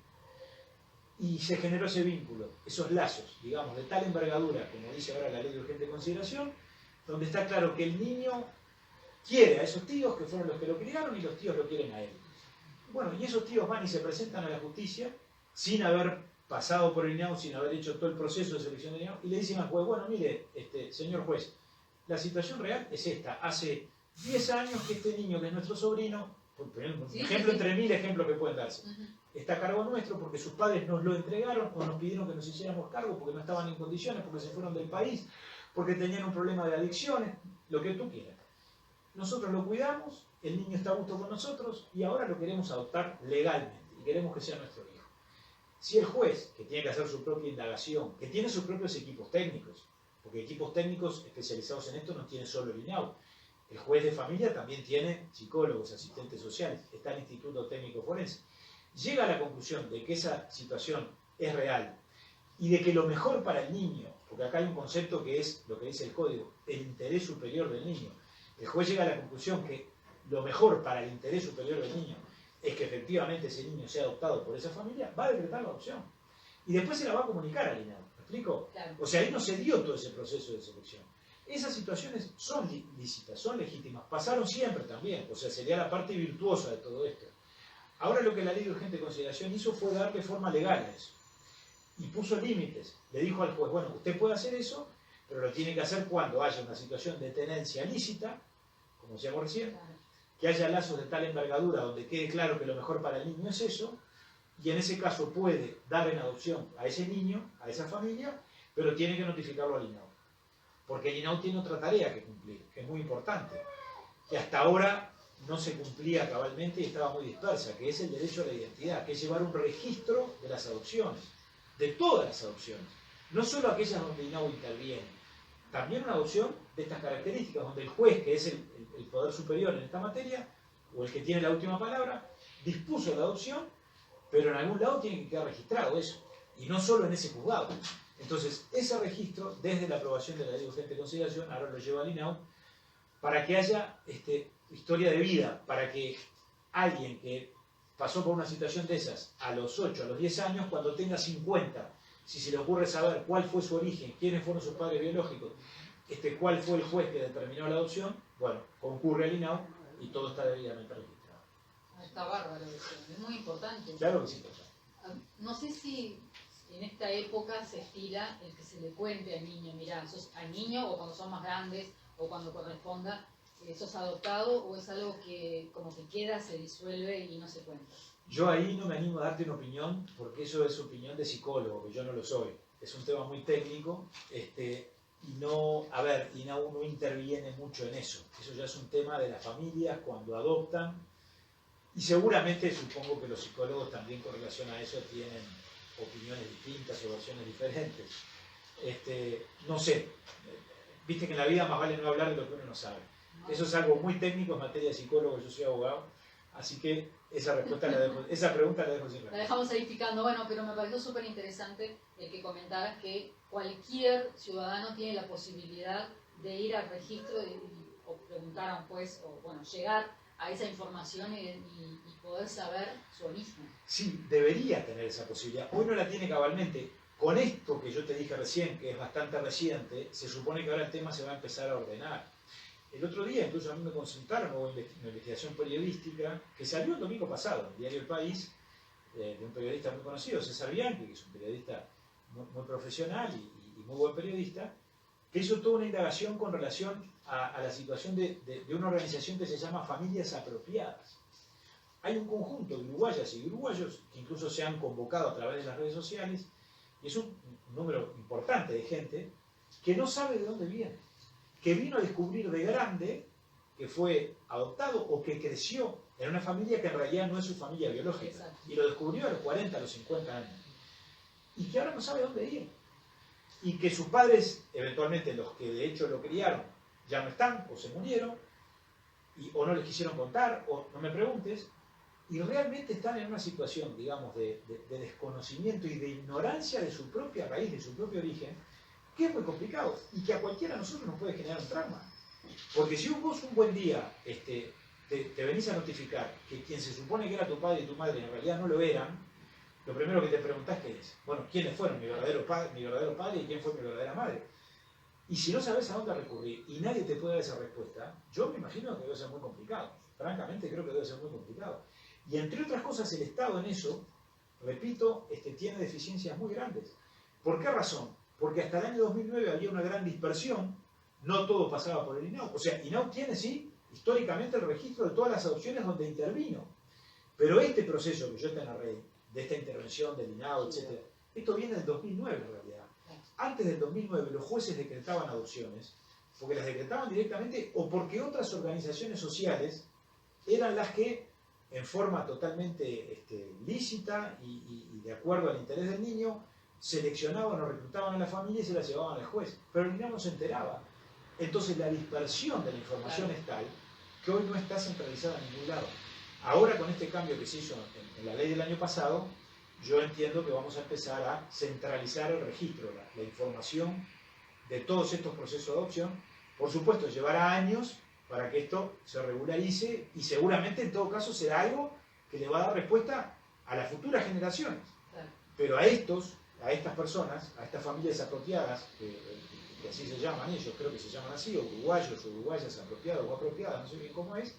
Y se generó ese vínculo, esos lazos, digamos, de tal envergadura, como dice ahora la ley de urgente consideración, donde está claro que el niño quiere a esos tíos que fueron los que lo criaron y los tíos lo quieren a él. Bueno, y esos tíos van y se presentan a la justicia sin haber pasado por el INAU, sin haber hecho todo el proceso de selección del INAU, y le dicen al juez, bueno, mire, señor juez, la situación real es esta. Hace 10 años que este niño, que es nuestro sobrino, por ejemplo, entre 1000 ejemplos que pueden darse, está a cargo nuestro porque sus padres nos lo entregaron o nos pidieron que nos hiciéramos cargo porque no estaban en condiciones, porque se fueron del país, porque tenían un problema de adicciones, lo que tú quieras. Nosotros lo cuidamos, el niño está a gusto con nosotros y ahora lo queremos adoptar legalmente y queremos que sea nuestro hijo. Si el juez, que tiene que hacer su propia indagación, que tiene sus propios equipos técnicos, porque equipos técnicos especializados en esto no tiene solo el INAU, el juez de familia también tiene psicólogos, asistentes sociales, está el Instituto Técnico Forense, llega a la conclusión de que esa situación es real y de que lo mejor para el niño, porque acá hay un concepto que es lo que dice el código, el interés superior del niño. El juez llega a la conclusión que lo mejor para el interés superior del niño es que efectivamente ese niño sea adoptado por esa familia, va a decretar la adopción. Y después se la va a comunicar al INAU. ¿Me explico? Claro. O sea, ahí no se dio todo ese proceso de selección. Esas situaciones son lícitas, son legítimas. Pasaron siempre también. O sea, sería la parte virtuosa de todo esto. Ahora lo que la ley de urgente consideración hizo fue darle forma legal a eso. Y puso límites. Le dijo al juez, bueno, usted puede hacer eso, pero lo tiene que hacer cuando haya una situación de tenencia lícita, como decíamos recién, Claro. que haya lazos de tal envergadura donde quede claro que lo mejor para el niño es eso, y en ese caso puede dar en adopción a ese niño, a esa familia, pero tiene que notificarlo al INAU. Porque el INAU tiene otra tarea que cumplir, que es muy importante, que hasta ahora no se cumplía cabalmente y estaba muy dispersa, que es el derecho a la identidad, que es llevar un registro de las adopciones, de todas las adopciones, no solo aquellas donde el INAU interviene. También una adopción de estas características, donde el juez, que es el poder superior en esta materia, o el que tiene la última palabra, dispuso la adopción, pero en algún lado tiene que quedar registrado eso, y no solo en ese juzgado. Entonces, ese registro, desde la aprobación de la ley de urgente consideración, ahora lo lleva al INAU, para que haya historia de vida, para que alguien que pasó por una situación de esas a los 8, a los 10 años, cuando tenga 50, si se le ocurre saber cuál fue su origen, quiénes fueron sus padres biológicos, cuál fue el juez que determinó la adopción, bueno, concurre al INAU y todo está debidamente registrado. Está bárbaro eso, es muy importante. Claro que sí. No sé si en esta época se estila el que se le cuente al niño, mirá, sos al niño o cuando son más grandes o cuando corresponda, sos adoptado o es algo que como que queda, se disuelve y no se cuenta. Yo ahí no me animo a darte una opinión porque eso es opinión de psicólogo, que yo no lo soy. Es un tema muy técnico y no, a ver, INAU no interviene mucho en eso. Eso ya es un tema de las familias cuando adoptan y seguramente supongo que los psicólogos también con relación a eso tienen opiniones distintas o versiones diferentes. No sé, viste que en la vida más vale no hablar de lo que uno no sabe. Eso es algo muy técnico en materia de psicólogo, yo soy abogado, así que esa pregunta la dejo sin respuesta. La dejamos ahí picando, bueno, pero me pareció súper interesante el que comentabas que cualquier ciudadano tiene la posibilidad de ir al registro o preguntar a un juez, o bueno, llegar a esa información y poder saber su origen. Sí, debería tener esa posibilidad. Hoy no la tiene cabalmente. Con esto que yo te dije recién, que es bastante reciente, se supone que ahora el tema se va a empezar a ordenar. el otro día incluso a mí me consultaron, hubo una investigación periodística que salió el domingo pasado en el diario El País, de un periodista muy conocido, César Bianchi, que es un periodista muy profesional y muy buen periodista, que hizo toda una indagación con relación a la situación de una organización que se llama Familias Apropiadas. Hay un conjunto de uruguayas y uruguayos que incluso se han convocado a través de las redes sociales, y es un número importante de gente que no sabe de dónde viene, que vino a descubrir de grande que fue adoptado o que creció en una familia que en realidad no es su familia biológica. Exacto. Y lo descubrió a los 40, a los 50 años. Y que ahora no sabe dónde ir. Y que sus padres, eventualmente los que de hecho lo criaron, ya no están o se murieron, o no les quisieron contar, o no me preguntes, y realmente están en una situación, digamos, de desconocimiento y de ignorancia de su propia raíz, de su propio origen, que es muy complicado y que a cualquiera de nosotros nos puede generar un trauma. Porque si vos un buen día te venís a notificar que quien se supone que era tu padre y tu madre en realidad no lo eran, lo primero que te preguntás ¿qué es? Bueno, ¿quiénes fueron mi verdadero padre y quién fue mi verdadera madre? Y si no sabes a dónde recurrir y nadie te puede dar esa respuesta, yo me imagino que debe ser muy complicado. Francamente creo que debe ser muy complicado. Y entre otras cosas el Estado en eso, repito, tiene deficiencias muy grandes. ¿Por qué razón? Porque hasta el año 2009 había una gran dispersión, no todo pasaba por el INAU. O sea, INAU tiene, sí, históricamente el registro de todas las adopciones donde intervino. Pero este proceso que yo te narré, de esta intervención del INAU, etc., esto viene del 2009 en realidad. Antes del 2009 los jueces decretaban adopciones, porque las decretaban directamente o porque otras organizaciones sociales eran las que, en forma totalmente lícita y de acuerdo al interés del niño, seleccionaban o reclutaban a la familia y se la llevaban al juez. Pero el niño no se enteraba. Entonces la dispersión de la información es tal que hoy no está centralizada en ningún lado. Ahora con este cambio que se hizo en la ley del año pasado, yo entiendo que vamos a empezar a centralizar el registro, la información de todos estos procesos de adopción. Por supuesto, llevará años para que esto se regularice y seguramente en todo caso será algo que le va a dar respuesta a las futuras generaciones. Claro. Pero a estas personas, a estas familias apropiadas, que así se llaman ellos, creo que se llaman así, o uruguayos o uruguayas apropiados o apropiadas, no sé bien cómo es,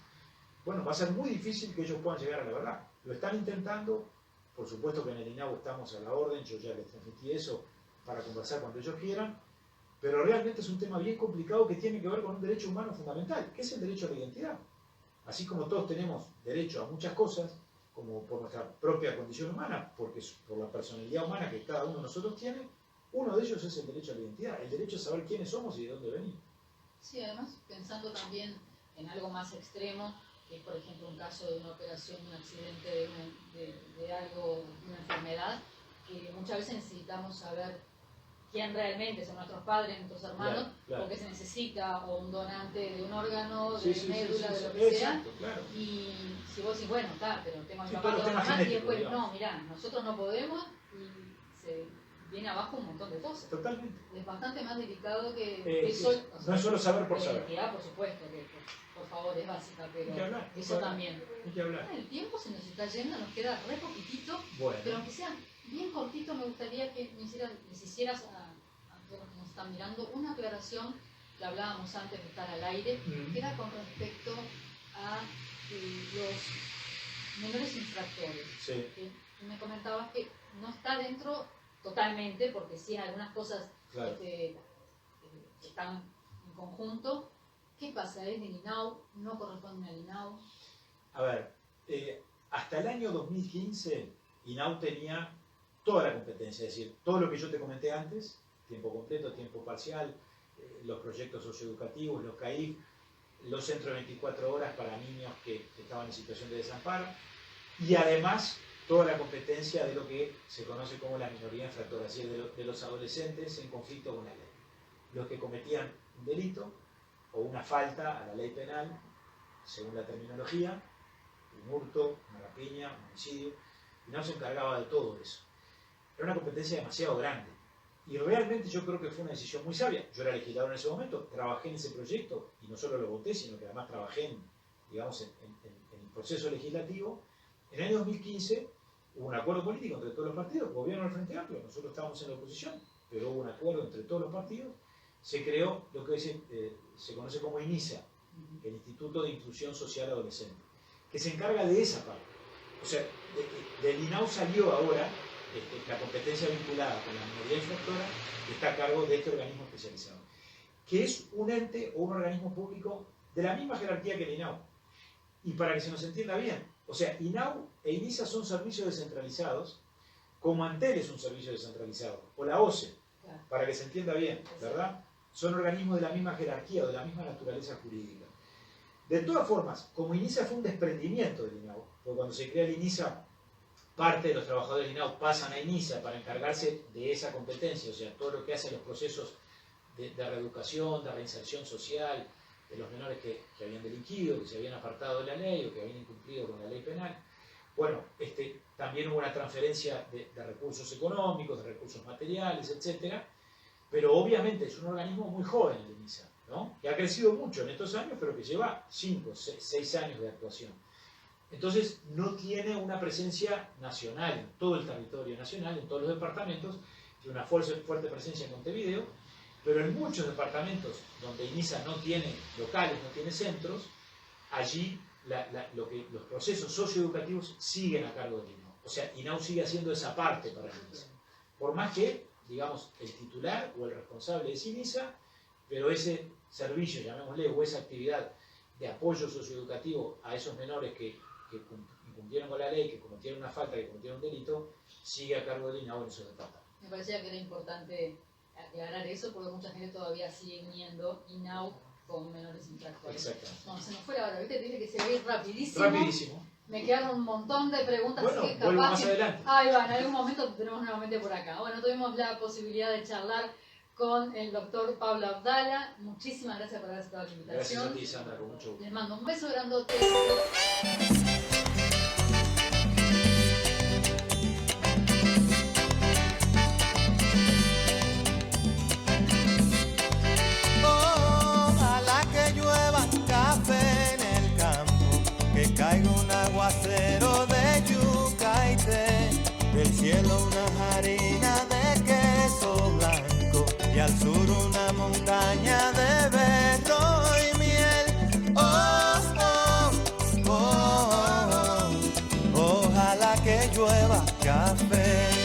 bueno, va a ser muy difícil que ellos puedan llegar a la verdad. Lo están intentando, por supuesto que en el INAU estamos a la orden, yo ya les transmití eso para conversar cuando ellos quieran, pero realmente es un tema bien complicado que tiene que ver con un derecho humano fundamental, que es el derecho a la identidad. Así como todos tenemos derecho a muchas cosas, como por nuestra propia condición humana, porque por la personalidad humana que cada uno de nosotros tiene, uno de ellos es el derecho a la identidad, el derecho a saber quiénes somos y de dónde venimos. Sí, además pensando también en algo más extremo, que es por ejemplo un caso de una operación, un accidente de algo, una enfermedad, que muchas veces necesitamos saber quién realmente son nuestros padres, nuestros hermanos, Claro. porque se necesita o un donante de un órgano, Sí, de médula, de lo que exacto, sea. claro. Y si vos decís, bueno, está, pero tengo a mi Sí, papá, todos los tengo a mi temas mamá, y genéticos, después, digamos. no, mirá, nosotros no podemos, y se viene abajo un montón de cosas. Totalmente. Es bastante más delicado que Sí, no es solo saber por la saber. identidad, por supuesto, que por favor es básica, pero Hay que hablar, hay que eso hablar. también. Hay que hablar. El tiempo se nos está yendo, nos queda re poquitito, pero Bueno, aunque sea bien cortito, me gustaría que les hicieras a todos los que nos están mirando una aclaración que hablábamos antes de estar al aire, que era con respecto a los menores infractores. sí, Que tú me comentabas que no está dentro totalmente, porque sí en algunas cosas claro. están en conjunto. ¿Qué pasa? ¿Es del INAU? ¿No corresponde al INAU? A ver, hasta el año 2015, INAU tenía toda la competencia, es decir, todo lo que yo te comenté antes, tiempo completo, tiempo parcial, los proyectos socioeducativos, los CAIF, los centros de 24 horas para niños que estaban en situación de desamparo, y además toda la competencia de lo que se conoce como la minoría infractora, es decir, de los adolescentes en conflicto con la ley, los que cometían un delito o una falta a la ley penal, según la terminología, un hurto, una rapiña, un homicidio, y no se encargaba de todo eso. Era una competencia demasiado grande. Y realmente yo creo que fue una decisión muy sabia. Yo era legislador en ese momento, trabajé en ese proyecto, y no solo lo voté, sino que además trabajé en el proceso legislativo. En el año 2015 hubo un acuerdo político entre todos los partidos, gobierno del Frente Amplio, nosotros estábamos en la oposición, pero hubo un acuerdo entre todos los partidos, se creó lo que se conoce como INISA, el Instituto de Inclusión Social Adolescente, que se encarga de esa parte. O sea, del INAU salió ahora la competencia vinculada con la minoría infractora, que está a cargo de este organismo especializado, que es un ente o un organismo público de la misma jerarquía que el INAU. Y para que se nos entienda bien, o sea, INAU e INISA son servicios descentralizados, como Antel es un servicio descentralizado, o la OCE, para que se entienda bien, ¿verdad? Son organismos de la misma jerarquía o de la misma naturaleza jurídica. De todas formas, como INISA fue un desprendimiento del INAU, porque cuando se crea el INISA, parte de los trabajadores del INAU pasan a INISA para encargarse de esa competencia, o sea, todo lo que hace los procesos de reeducación, de reinserción social, de los menores que habían delinquido, que se habían apartado de la ley o que habían incumplido con la ley penal. Bueno, también hubo una transferencia de recursos económicos, de recursos materiales, etc. Pero obviamente es un organismo muy joven el INISA, ¿no? Que ha crecido mucho en estos años, pero que lleva 5, 6 años de actuación. Entonces no tiene una presencia nacional en todo el territorio nacional, en todos los departamentos, tiene una fuerte presencia en Montevideo, pero en muchos departamentos donde INISA no tiene locales, no tiene centros, allí los procesos socioeducativos siguen a cargo del INAU. O sea, INAU sigue haciendo esa parte para INISA. Por más que, digamos, el titular o el responsable es INISA, pero ese servicio, llamémosle, o esa actividad de apoyo socioeducativo a esos menores que incumplieron con la ley, que cometieron una falta, que cometieron un delito, sigue a cargo del INAU en esos departamentos. Me parecía que era importante aclarar eso porque mucha gente todavía sigue uniendo INAU con menores infractores. Exactamente. No, se nos fue la hora, ¿viste? Dice que se ve rapidísimo. Rapidísimo. Me quedaron un montón de preguntas, Bueno, así que vuelvo capaz más que... adelante. Ahí va, en algún momento te tenemos nuevamente por acá. Bueno, tuvimos la posibilidad de charlar con el doctor Pablo Abdala. Muchísimas gracias por haber aceptado la invitación. Gracias a ti, Sandra, con mucho gusto. Les mando un beso grandote. Ojalá que llueva café en el campo, que caiga un aguacero de yuca y té, del cielo una harina de queso blanco y al sur una montaña de berro y miel. Oh, oh, oh, oh, ojalá que llueva café.